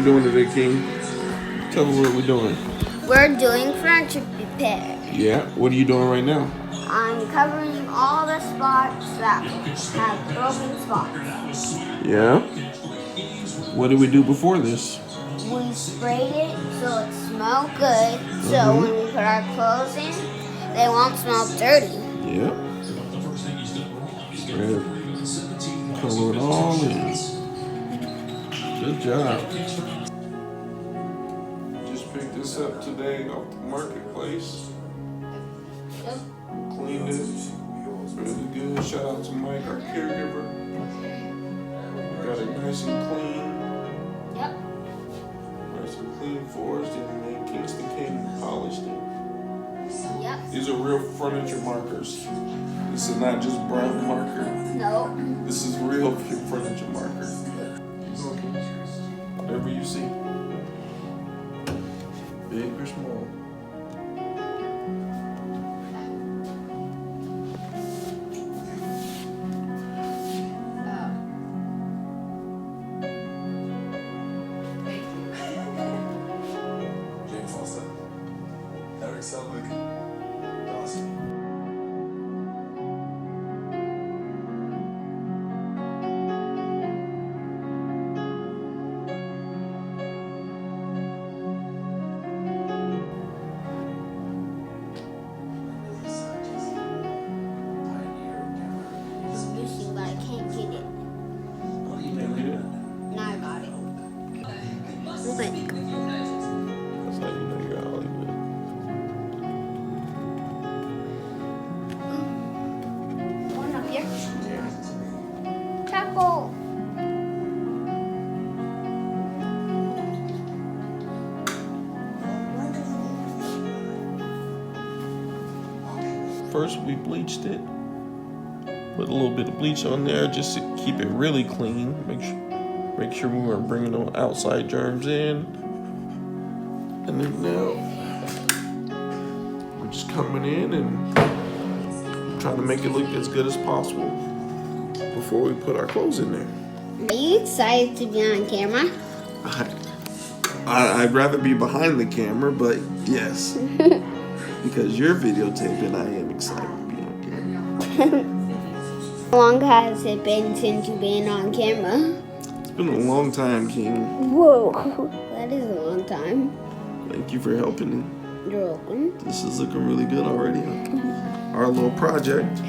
What are we doing today, King? Tell me what we're doing. We're doing furniture repair. Yeah, what are you doing right now? I'm covering all the spots that have broken spots. Yeah? What did we do before this? We sprayed it so it smelled good, so when we put our clothes in, they won't smell dirty. Yeah. Spread, color it all in. Good job. Just picked this up today off the marketplace. Cleaned it. Really good. Shout out to Mike, our caregiver. Got it nice and clean. Yep. Nice and clean for us. Then Kingston came and polished it. Yep. These are real furniture markers. This is not just brown marker. No. This is real furniture marker. Whatever you see. Big or small. Jane Foster, Eric Selvig, Dawson. It's missing, but I can't get it. Can't get it? Now I got it. Okay. That's how you know you're Hollywood. One up here. Yeah. Tackle. First we bleached it. Put a little bit of bleach on there just to keep it really clean. Make sure we weren't bringing no outside germs in. And then now we're just coming in and trying to make it look as good as possible before we put our clothes in there. Are you excited to be on camera? I'd rather be behind the camera, but yes. Because you're videotaping, I am excited to be on camera. How long has it been since you've been on camera? It's been a long time, King. Whoa, that is a long time. Thank you for helping me. You're welcome. This is looking really good already. Our little project.